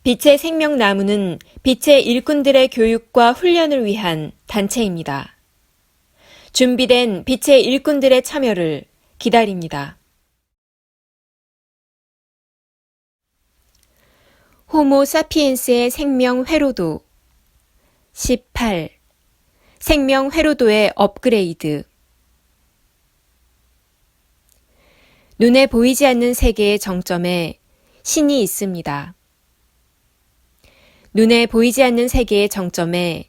빛의 생명나무는 빛의 일꾼들의 교육과 훈련을 위한 단체입니다. 준비된 빛의 일꾼들의 참여를 기다립니다. 호모 사피엔스의 생명 회로도 18. 생명 회로도의 업그레이드. 눈에 보이지 않는 세계의 정점에 신이 있습니다. 눈에 보이지 않는 세계의 정점에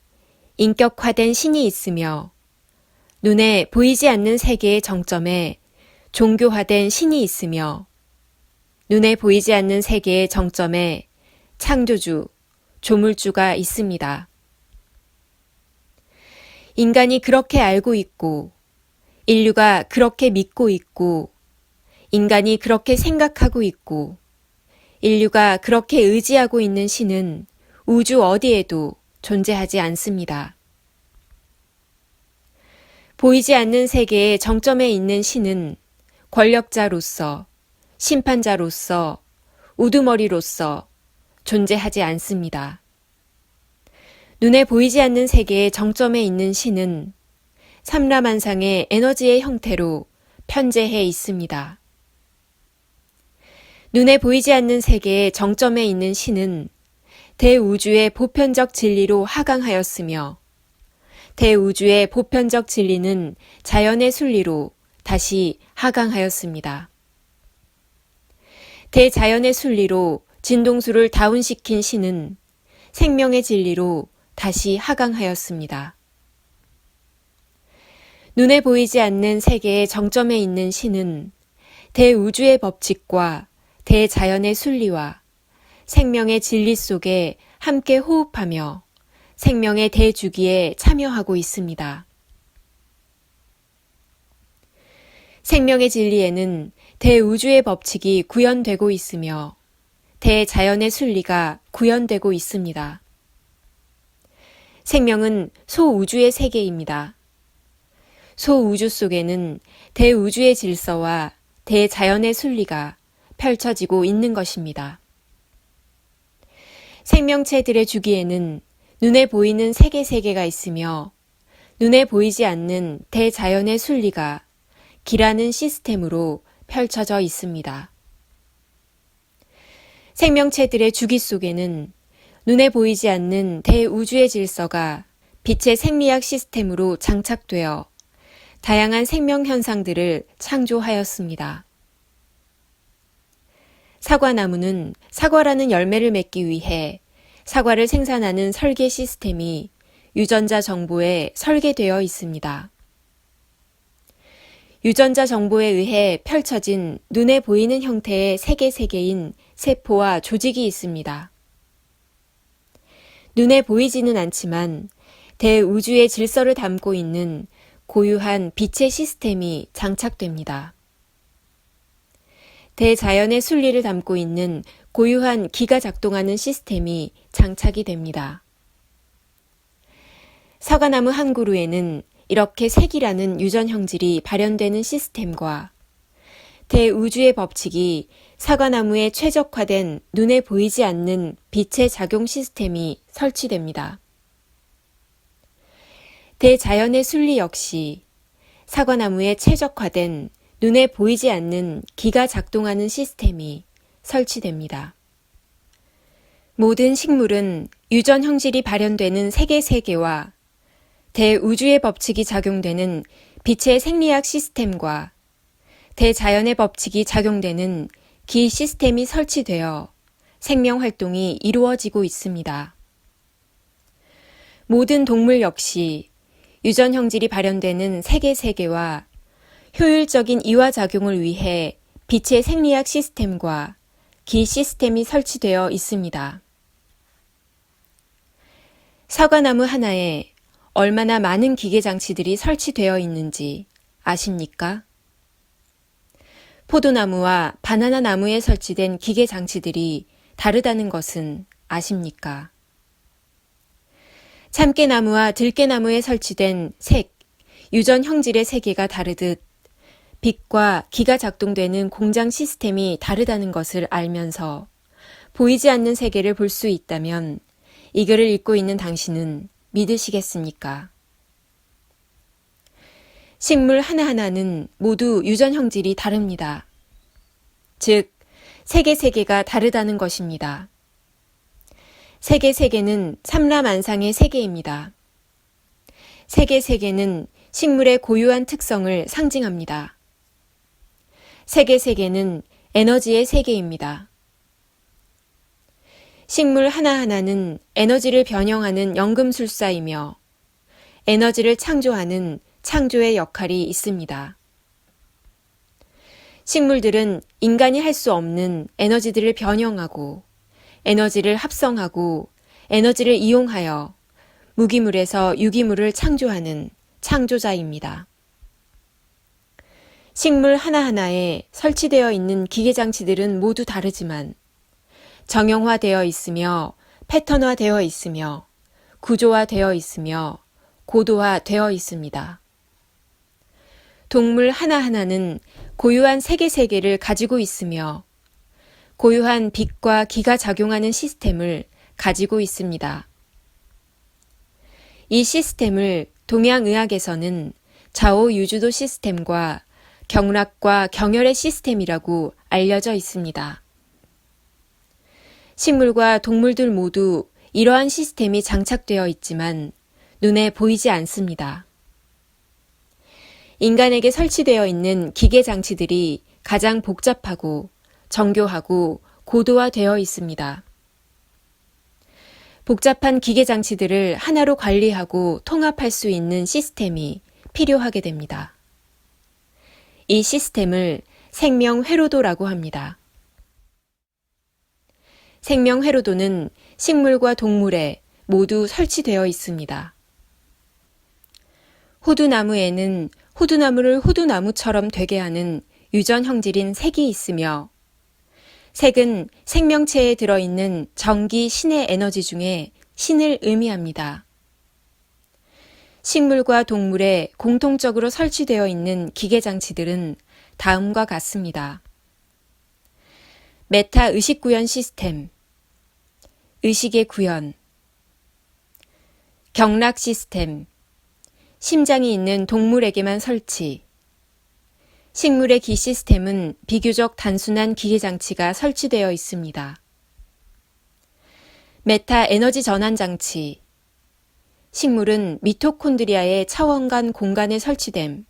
인격화된 신이 있으며 눈에 보이지 않는 세계의 정점에 종교화된 신이 있으며 눈에 보이지 않는 세계의 정점에 창조주, 조물주가 있습니다. 인간이 그렇게 알고 있고 인류가 그렇게 믿고 있고 인간이 그렇게 생각하고 있고 인류가 그렇게 의지하고 있는 신은 우주 어디에도 존재하지 않습니다. 보이지 않는 세계의 정점에 있는 신은 권력자로서, 심판자로서, 우두머리로서 존재하지 않습니다. 눈에 보이지 않는 세계의 정점에 있는 신은 삼라만상의 에너지의 형태로 편재해 있습니다. 눈에 보이지 않는 세계의 정점에 있는 신은 대우주의 보편적 진리로 하강하였으며 대우주의 보편적 진리는 자연의 순리로 다시 하강하였습니다. 대자연의 순리로 진동수를 다운시킨 신은 생명의 진리로 다시 하강하였습니다. 눈에 보이지 않는 세계의 정점에 있는 신은 대우주의 법칙과 대자연의 순리와 생명의 진리 속에 함께 호흡하며 생명의 대주기에 참여하고 있습니다. 생명의 진리에는 대우주의 법칙이 구현되고 있으며 대자연의 순리가 구현되고 있습니다. 생명은 소우주의 세계입니다. 소우주 속에는 대우주의 질서와 대자연의 순리가 펼쳐지고 있는 것입니다. 생명체들의 주기에는 눈에 보이는 세계가 있으며 눈에 보이지 않는 대자연의 순리가 기라는 시스템으로 펼쳐져 있습니다. 생명체들의 주기 속에는 눈에 보이지 않는 대우주의 질서가 빛의 생리학 시스템으로 장착되어 다양한 생명 현상들을 창조하였습니다. 사과나무는 사과라는 열매를 맺기 위해 사과를 생산하는 설계 시스템이 유전자 정보에 설계되어 있습니다. 유전자 정보에 의해 펼쳐진 눈에 보이는 형태의 세계인 세포와 조직이 있습니다. 눈에 보이지는 않지만 대우주의 질서를 담고 있는 고유한 빛의 시스템이 장착됩니다. 대자연의 순리를 담고 있는 고유한 기가 작동하는 시스템이 장착이 됩니다. 사과나무 한 그루에는 이렇게 색이라는 유전 형질이 발현되는 시스템과 대우주의 법칙이 사과나무에 최적화된 눈에 보이지 않는 빛의 작용 시스템이 설치됩니다. 대자연의 순리 역시 사과나무에 최적화된 눈에 보이지 않는 기가 작동하는 시스템이 설치됩니다. 모든 식물은 유전 형질이 발현되는 세계와 대우주의 법칙이 작용되는 빛의 생리학 시스템과 대자연의 법칙이 작용되는 기 시스템이 설치되어 생명 활동이 이루어지고 있습니다. 모든 동물 역시 유전 형질이 발현되는 세계와 효율적인 이화작용을 위해 빛의 생리학 시스템과 기 시스템이 설치되어 있습니다. 사과나무 하나에 얼마나 많은 기계장치들이 설치되어 있는지 아십니까? 포도나무와 바나나 나무에 설치된 기계장치들이 다르다는 것은 아십니까? 참깨나무와 들깨나무에 설치된 유전 형질의 세계가 다르듯 빛과 기가 작동되는 공장 시스템이 다르다는 것을 알면서 보이지 않는 세계를 볼 수 있다면 이 글을 읽고 있는 당신은 믿으시겠습니까? 식물 하나하나는 모두 유전 형질이 다릅니다. 즉, 세계가 다르다는 것입니다. 세계는 삼라만상의 세계입니다. 세계는 식물의 고유한 특성을 상징합니다. 세계는 에너지의 세계입니다. 식물 하나하나는 에너지를 변형하는 연금술사이며 에너지를 창조하는 창조의 역할이 있습니다. 식물들은 인간이 할 수 없는 에너지들을 변형하고 에너지를 합성하고 에너지를 이용하여 무기물에서 유기물을 창조하는 창조자입니다. 식물 하나하나에 설치되어 있는 기계장치들은 모두 다르지만 정형화되어 있으며 패턴화되어 있으며 구조화되어 있으며 고도화되어 있습니다. 동물 하나하나는 고유한 세계를 가지고 있으며 고유한 빛과 기가 작용하는 시스템을 가지고 있습니다. 이 시스템을 동양의학에서는 좌우유주도 시스템과 경락과 경혈의 시스템이라고 알려져 있습니다. 식물과 동물들 모두 이러한 시스템이 장착되어 있지만 눈에 보이지 않습니다. 인간에게 설치되어 있는 기계 장치들이 가장 복잡하고 정교하고 고도화되어 있습니다. 복잡한 기계 장치들을 하나로 관리하고 통합할 수 있는 시스템이 필요하게 됩니다. 이 시스템을 생명회로도라고 합니다. 생명회로도는 식물과 동물에 모두 설치되어 있습니다. 호두나무에는 호두나무를 호두나무처럼 되게 하는 유전 형질인 색이 있으며 색은 생명체에 들어있는 전기 신의 에너지 중에 신을 의미합니다. 식물과 동물에 공통적으로 설치되어 있는 기계장치들은 다음과 같습니다. 메타 의식구현 시스템, 의식의 구현, 경락 시스템, 심장이 있는 동물에게만 설치, 식물의 기 시스템은 비교적 단순한 기계장치가 설치되어 있습니다. 메타 에너지 전환 장치, 식물은 미토콘드리아의 차원간 공간에 설치됨,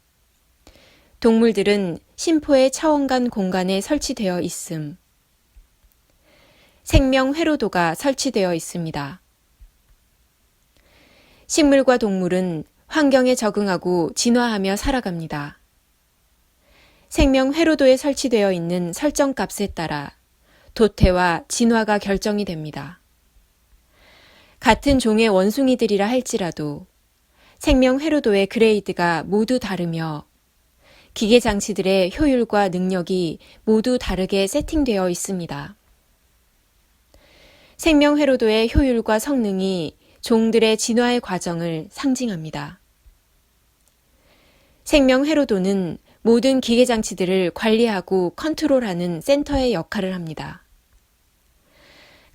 동물들은 심포의 차원간 공간에 설치되어 있음, 생명회로도가 설치되어 있습니다. 식물과 동물은 환경에 적응하고 진화하며 살아갑니다. 생명회로도에 설치되어 있는 설정값에 따라 도태와 진화가 결정이 됩니다. 같은 종의 원숭이들이라 할지라도 생명회로도의 그레이드가 모두 다르며 기계장치들의 효율과 능력이 모두 다르게 세팅되어 있습니다. 생명회로도의 효율과 성능이 종들의 진화의 과정을 상징합니다. 생명회로도는 모든 기계장치들을 관리하고 컨트롤하는 센터의 역할을 합니다.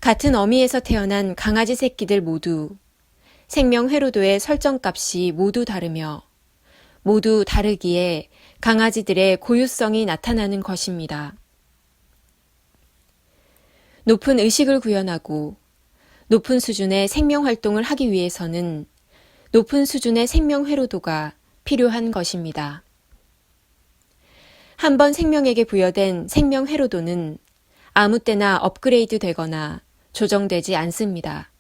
같은 어미에서 태어난 강아지 새끼들 모두 생명회로도의 설정값이 모두 다르며 모두 다르기에 강아지들의 고유성이 나타나는 것입니다. 높은 의식을 구현하고 높은 수준의 생명활동을 하기 위해서는 높은 수준의 생명회로도가 필요한 것입니다. 한번 생명에게 부여된 생명회로도는 아무 때나 업그레이드 되거나 조정되지 않습니다.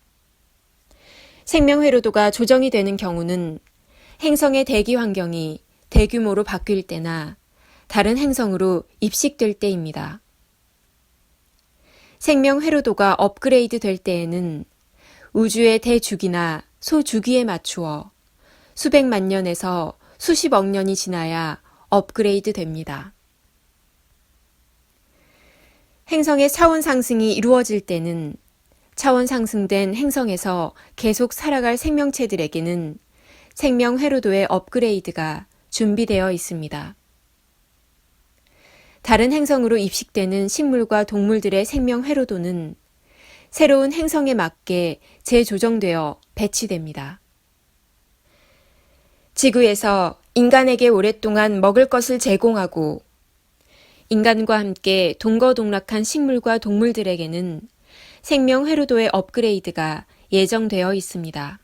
생명회로도가 조정이 되는 경우는 행성의 대기 환경이 대규모로 바뀔 때나 다른 행성으로 입식될 때입니다. 생명회로도가 업그레이드 될 때에는 우주의 대주기나 소주기에 맞추어 수백만 년에서 수십억 년이 지나야 업그레이드 됩니다. 행성의 차원 상승이 이루어질 때는 차원 상승된 행성에서 계속 살아갈 생명체들에게는 생명 회로도의 업그레이드가 준비되어 있습니다. 다른 행성으로 입식되는 식물과 동물들의 생명 회로도는 새로운 행성에 맞게 재조정되어 배치됩니다. 지구에서 인간에게 오랫동안 먹을 것을 제공하고 인간과 함께 동거동락한 식물과 동물들에게는 생명 회로도의 업그레이드가 예정되어 있습니다.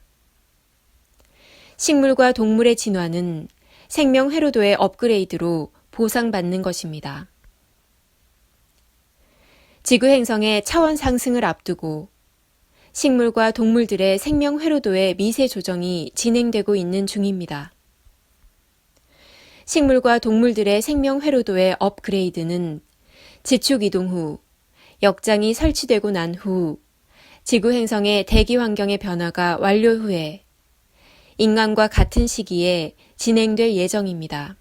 식물과 동물의 진화는 생명 회로도의 업그레이드로 보상받는 것입니다. 지구 행성의 차원 상승을 앞두고 식물과 동물들의 생명 회로도의 미세 조정이 진행되고 있는 중입니다. 식물과 동물들의 생명 회로도의 업그레이드는 지축 이동 후, 역장이 설치되고 난 후, 지구 행성의 대기 환경의 변화가 완료 후에 인간과 같은 시기에 진행될 예정입니다.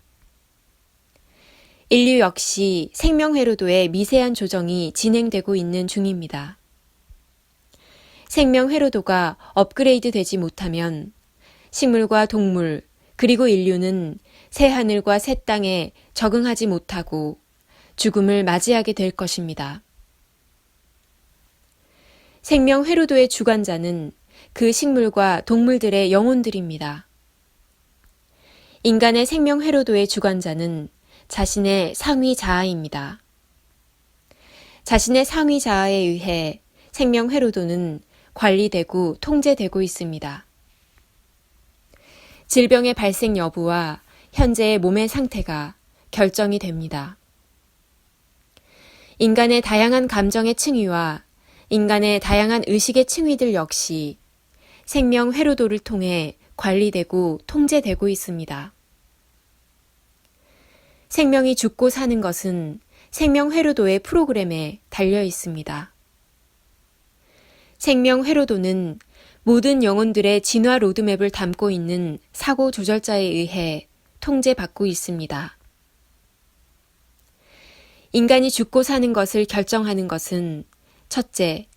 인류 역시 생명 회로도의 미세한 조정이 진행되고 있는 중입니다. 생명 회로도가 업그레이드 되지 못하면 식물과 동물 그리고 인류는 새 하늘과 새 땅에 적응하지 못하고 죽음을 맞이하게 될 것입니다. 생명 회로도의 주관자는 그 식물과 동물들의 영혼들입니다. 인간의 생명 회로도의 주관자는 자신의 상위 자아입니다. 자신의 상위 자아에 의해 생명 회로도는 관리되고 통제되고 있습니다. 질병의 발생 여부와 현재의 몸의 상태가 결정이 됩니다. 인간의 다양한 감정의 층위와 인간의 다양한 의식의 층위들 역시 생명 회로도를 통해 관리되고 통제되고 있습니다. 생명이 죽고 사는 것은 생명 회로도의 프로그램에 달려 있습니다. 생명 회로도는 모든 영혼들의 진화 로드맵을 담고 있는 사고 조절자에 의해 통제받고 있습니다. 인간이 죽고 사는 것을 결정하는 것은 첫째,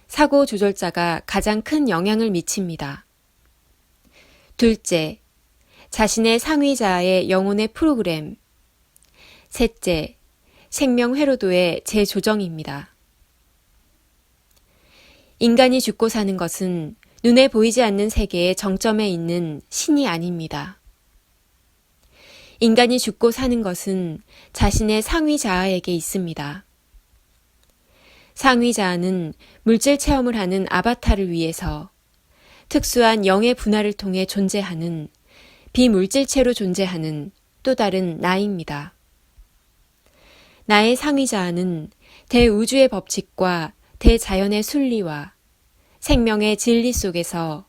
사고 조절자가 가장 큰 영향을 미칩니다. 둘째, 자신의 상위자의 영혼의 프로그램. 셋째, 생명 회로도의 재조정입니다. 인간이 죽고 사는 것은 눈에 보이지 않는 세계의 정점에 있는 신이 아닙니다. 인간이 죽고 사는 것은 자신의 상위 자아에게 있습니다. 상위 자아는 물질 체험을 하는 아바타를 위해서 특수한 영의 분할을 통해 존재하는 비물질체로 존재하는 또 다른 나입니다. 나의 상위 자아는 대우주의 법칙과 대자연의 순리와 생명의 진리 속에서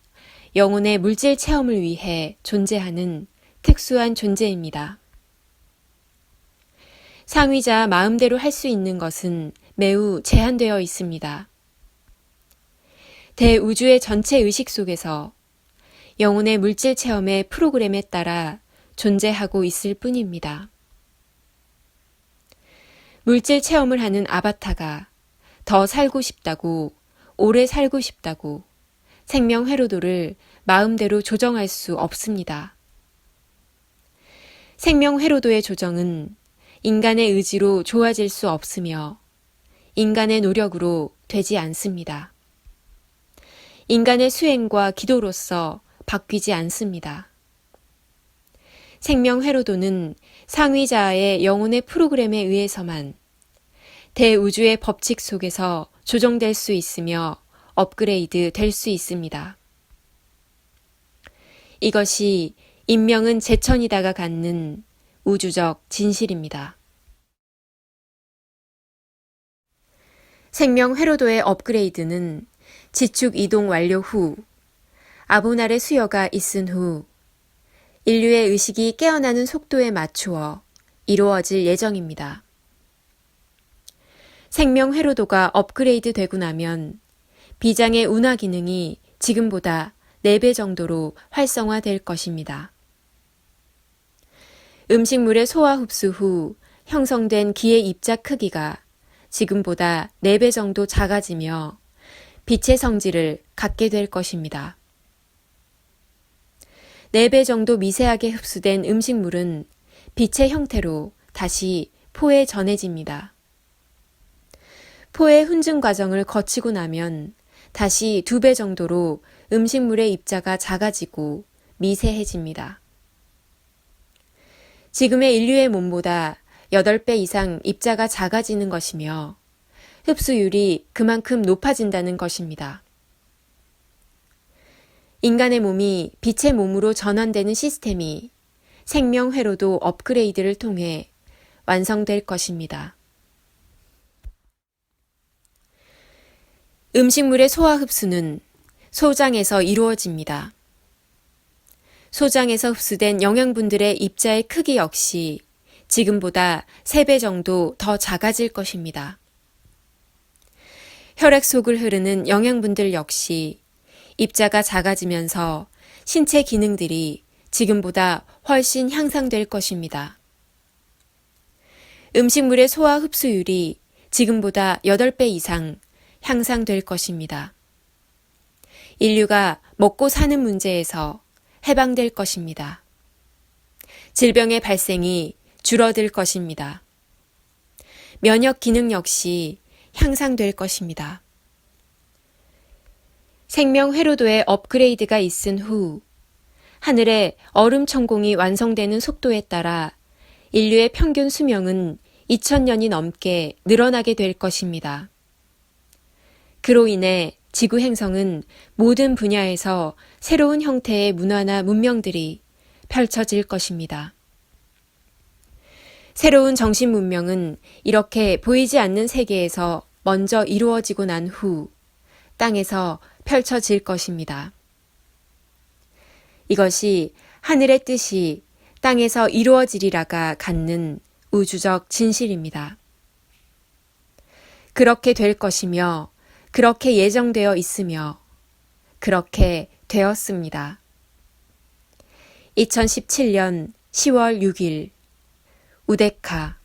영혼의 물질 체험을 위해 존재하는 특수한 존재입니다. 상위자 마음대로 할 수 있는 것은 매우 제한되어 있습니다. 대우주의 전체 의식 속에서 영혼의 물질 체험의 프로그램에 따라 존재하고 있을 뿐입니다. 물질 체험을 하는 아바타가 더 살고 싶다고, 오래 살고 싶다고 생명 회로도를 마음대로 조정할 수 없습니다. 생명 회로도의 조정은 인간의 의지로 좋아질 수 없으며 인간의 노력으로 되지 않습니다. 인간의 수행과 기도로서 바뀌지 않습니다. 생명 회로도는 상위자의 영혼의 프로그램에 의해서만 대우주의 법칙 속에서 조정될 수 있으며 업그레이드 될 수 있습니다. 이것이 인명은 제천이다가 갖는 우주적 진실입니다. 생명 회로도의 업그레이드는 지축 이동 완료 후, 아보날의 수여가 있은 후, 인류의 의식이 깨어나는 속도에 맞추어 이루어질 예정입니다. 생명 회로도가 업그레이드 되고 나면 비장의 운하 기능이 지금보다 4배 정도로 활성화될 것입니다. 음식물의 소화 흡수 후 형성된 기의 입자 크기가 지금보다 4배 정도 작아지며 빛의 성질을 갖게 될 것입니다. 4배 정도 미세하게 흡수된 음식물은 빛의 형태로 다시 포에 전해집니다. 포의 훈증 과정을 거치고 나면 다시 2배 정도로 음식물의 입자가 작아지고 미세해집니다. 지금의 인류의 몸보다 8배 이상 입자가 작아지는 것이며 흡수율이 그만큼 높아진다는 것입니다. 인간의 몸이 빛의 몸으로 전환되는 시스템이 생명 회로도 업그레이드를 통해 완성될 것입니다. 음식물의 소화 흡수는 소장에서 이루어집니다. 소장에서 흡수된 영양분들의 입자의 크기 역시 지금보다 3배 정도 더 작아질 것입니다. 혈액 속을 흐르는 영양분들 역시 입자가 작아지면서 신체 기능들이 지금보다 훨씬 향상될 것입니다. 음식물의 소화 흡수율이 지금보다 8배 이상 향상될 것입니다. 인류가 먹고 사는 문제에서 해방될 것입니다. 질병의 발생이 줄어들 것입니다. 면역 기능 역시 향상될 것입니다. 생명 회로도의 업그레이드가 있은 후 하늘의 얼음 천공이 완성되는 속도에 따라 인류의 평균 수명은 2000년이 넘게 늘어나게 될 것입니다. 그로 인해 지구 행성은 모든 분야에서 새로운 형태의 문화나 문명들이 펼쳐질 것입니다. 새로운 정신 문명은 이렇게 보이지 않는 세계에서 먼저 이루어지고 난 후 땅에서 펼쳐질 것입니다. 이것이 하늘의 뜻이 땅에서 이루어지리라가 갖는 우주적 진실입니다. 그렇게 될 것이며 그렇게 예정되어 있으며 그렇게 되었습니다. 2017년 10월 6일 우데카